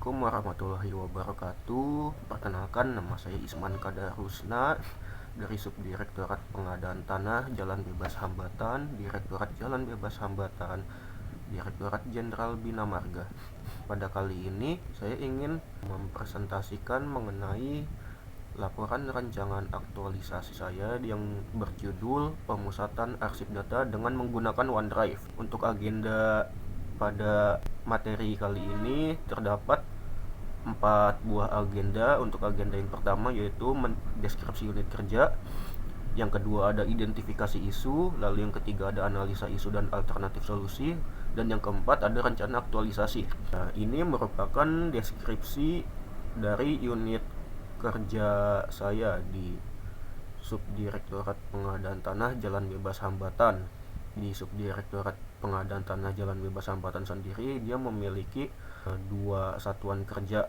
Assalamualaikum warahmatullahi wabarakatuh. Perkenalkan, nama saya Isman Kadarusna dari Subdirektorat Pengadaan Tanah Jalan Bebas Hambatan, Direktorat Jalan Bebas Hambatan, Direktorat Jenderal Bina Marga. Pada kali ini saya ingin mempresentasikan mengenai laporan rancangan aktualisasi saya yang berjudul Pemusatan Arsip Data dengan menggunakan OneDrive. Untuk agenda pada materi kali ini terdapat 4 buah agenda. Untuk agenda yang pertama yaitu deskripsi unit kerja, yang kedua ada identifikasi isu, lalu yang ketiga ada analisa isu dan alternatif solusi, dan yang keempat ada rencana aktualisasi. Nah, ini merupakan deskripsi dari unit kerja saya di Subdirektorat Pengadaan Tanah Jalan Bebas Hambatan. Di Subdirektorat Pengadaan Tanah Jalan Bebas Hambatan sendiri, dia memiliki 2 satuan kerja,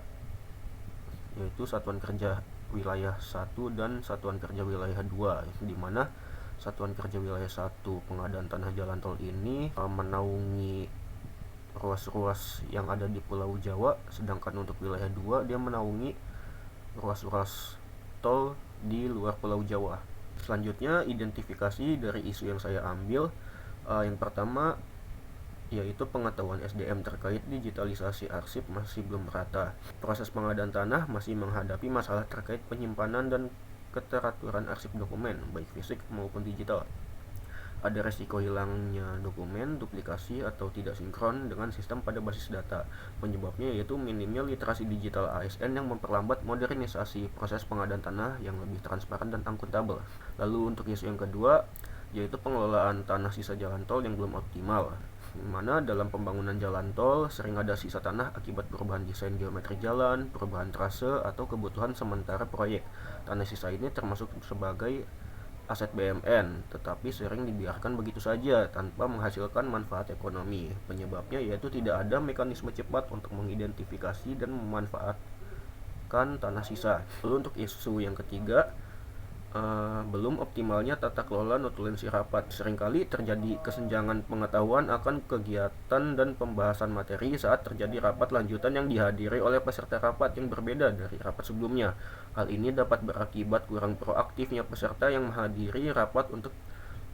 yaitu Satuan Kerja Wilayah 1 dan Satuan Kerja Wilayah 2, di mana Satuan Kerja Wilayah 1 pengadaan tanah jalan tol ini menaungi ruas-ruas yang ada di Pulau Jawa, sedangkan untuk wilayah 2 dia menaungi ruas-ruas tol di luar Pulau Jawa. Selanjutnya, identifikasi dari isu yang saya ambil, yang pertama yaitu pengetahuan SDM terkait digitalisasi arsip masih belum merata. Proses pengadaan tanah masih menghadapi masalah terkait penyimpanan dan keteraturan arsip dokumen, baik fisik maupun digital. Ada resiko hilangnya dokumen, duplikasi, atau tidak sinkron dengan sistem pada basis data. Penyebabnya yaitu minimnya literasi digital ASN yang memperlambat modernisasi proses pengadaan tanah yang lebih transparan dan akuntabel. Lalu untuk isu yang kedua, yaitu pengelolaan tanah sisa jalan tol yang belum optimal, di mana dalam pembangunan jalan tol sering ada sisa tanah akibat perubahan desain geometri jalan, perubahan trase, atau kebutuhan sementara proyek. Tanah sisa ini termasuk sebagai aset BMN, tetapi sering dibiarkan begitu saja tanpa menghasilkan manfaat ekonomi. Penyebabnya yaitu tidak ada mekanisme cepat untuk mengidentifikasi dan memanfaatkan tanah sisa. Lalu untuk isu yang ketiga, belum optimalnya tata kelola notulensi rapat. Seringkali terjadi kesenjangan pengetahuan akan kegiatan dan pembahasan materi saat terjadi rapat lanjutan yang dihadiri oleh peserta rapat yang berbeda dari rapat sebelumnya. Hal ini dapat berakibat kurang proaktifnya peserta yang menghadiri rapat untuk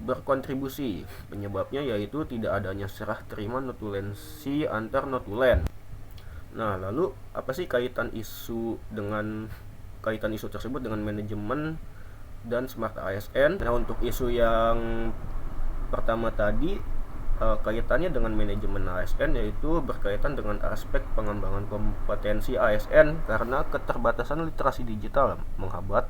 berkontribusi. Penyebabnya yaitu tidak adanya serah terima notulensi antar notulen. Nah, lalu apa sih kaitan isu tersebut dengan manajemen dan Smart ASN? Nah, untuk isu yang pertama tadi, kaitannya dengan manajemen ASN, yaitu berkaitan dengan aspek pengembangan kompetensi ASN karena keterbatasan literasi digital menghambat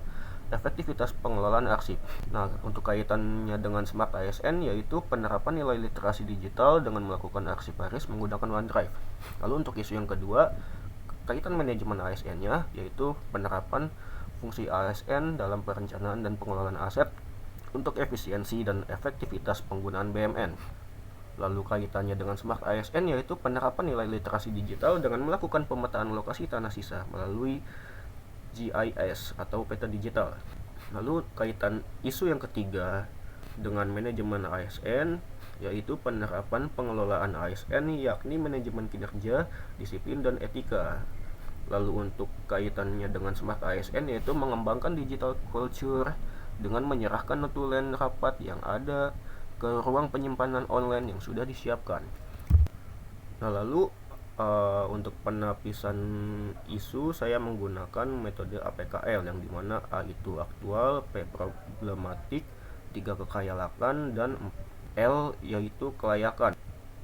efektivitas pengelolaan arsip. Nah, untuk kaitannya dengan Smart ASN yaitu penerapan nilai literasi digital dengan melakukan arsiparis menggunakan OneDrive. Lalu untuk isu yang kedua, kaitan manajemen ASN-nya yaitu penerapan fungsi ASN dalam perencanaan dan pengelolaan aset untuk efisiensi dan efektivitas penggunaan BMN. Lalu kaitannya dengan Smart ASN yaitu penerapan nilai literasi digital dengan melakukan pemetaan lokasi tanah sisa melalui GIS atau peta digital. Lalu kaitan isu yang ketiga dengan manajemen ASN yaitu penerapan pengelolaan ASN yakni manajemen kinerja, disiplin, dan etika. Lalu untuk kaitannya dengan Smart ASN yaitu mengembangkan digital culture dengan menyerahkan notulen rapat yang ada ke ruang penyimpanan online yang sudah disiapkan. Nah, lalu untuk penapisan isu saya menggunakan metode APKL, yang dimana A itu aktual, P problematik, 3 kekayalakan, dan L yaitu kelayakan.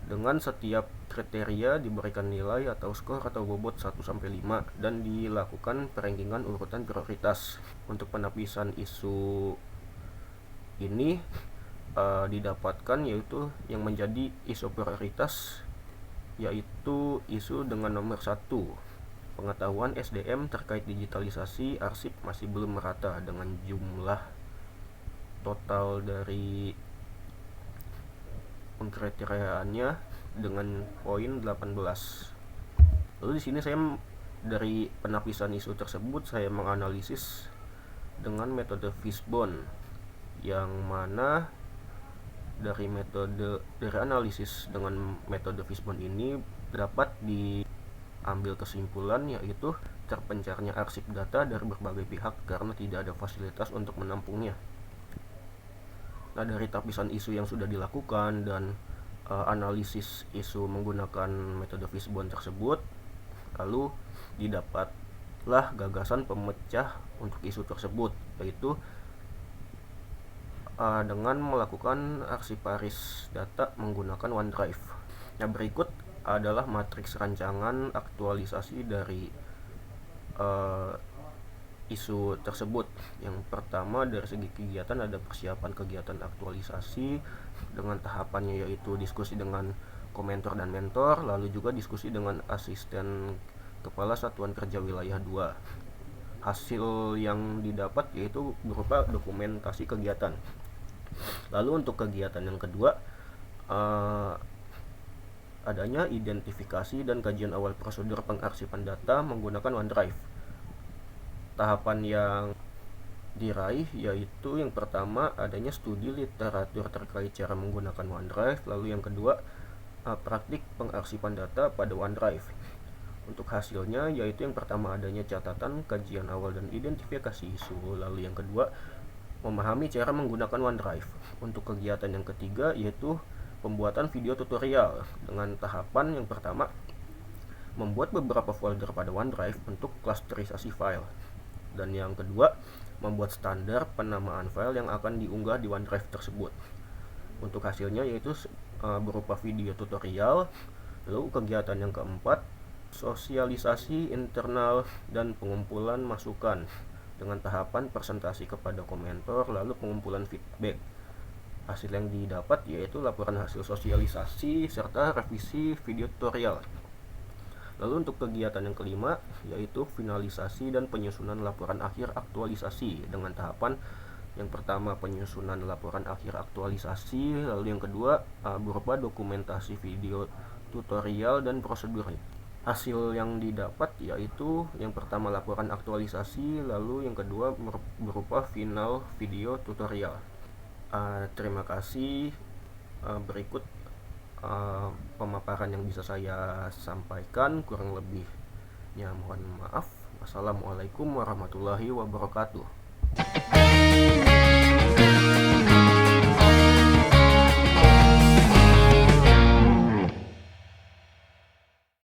Dengan setiap kriteria diberikan nilai atau skor atau bobot 1-5 dan dilakukan perankingan urutan prioritas. Untuk penapisan isu ini didapatkan yaitu yang menjadi isu prioritas yaitu isu dengan nomor 1, pengetahuan SDM terkait digitalisasi arsip masih belum merata dengan jumlah total dari pengkriteriaannya dengan poin 18. Lalu di sini saya dari penapisan isu tersebut saya menganalisis dengan metode Fishbone, yang mana dari analisis dengan metode Fishbone ini dapat ambil kesimpulan yaitu terpencarnya arsip data dari berbagai pihak karena tidak ada fasilitas untuk menampungnya. Nah, dari tapisan isu yang sudah dilakukan dan analisis isu menggunakan metode Fishbone tersebut, lalu didapatlah gagasan pemecah untuk isu tersebut, yaitu dengan melakukan arsiparis data menggunakan OneDrive. Nah, berikut adalah matriks rancangan aktualisasi dari isu tersebut. Yang pertama, dari segi kegiatan ada persiapan kegiatan aktualisasi dengan tahapannya, yaitu diskusi dengan komentor dan mentor, lalu juga diskusi dengan asisten kepala satuan kerja wilayah 2. Hasil yang didapat yaitu berupa dokumentasi kegiatan. Lalu untuk kegiatan yang kedua, adanya identifikasi dan kajian awal prosedur pengarsipan data menggunakan OneDrive. Tahapan yang diraih yaitu yang pertama adanya studi literatur terkait cara menggunakan OneDrive, lalu yang kedua praktik pengarsipan data pada OneDrive. Untuk hasilnya yaitu yang pertama adanya catatan, kajian awal dan identifikasi isu, lalu yang kedua memahami cara menggunakan OneDrive. Untuk kegiatan yang ketiga yaitu pembuatan video tutorial dengan tahapan yang pertama membuat beberapa folder pada OneDrive untuk klasterisasi file, dan yang kedua membuat standar penamaan file yang akan diunggah di OneDrive tersebut. Untuk hasilnya yaitu berupa video tutorial. Lalu kegiatan yang keempat sosialisasi internal dan pengumpulan masukan dengan tahapan presentasi kepada komentor lalu pengumpulan feedback. Hasil yang didapat yaitu laporan hasil sosialisasi serta revisi video tutorial. Lalu untuk kegiatan yang kelima yaitu finalisasi dan penyusunan laporan akhir aktualisasi dengan tahapan yang pertama penyusunan laporan akhir aktualisasi, lalu yang kedua berupa dokumentasi video tutorial dan prosedur. Hasil yang didapat yaitu yang pertama laporan aktualisasi, lalu yang kedua berupa final video tutorial. Terima kasih. Berikut pemaparan yang bisa saya sampaikan, kurang lebihnya mohon maaf. Wassalamualaikum warahmatullahi wabarakatuh.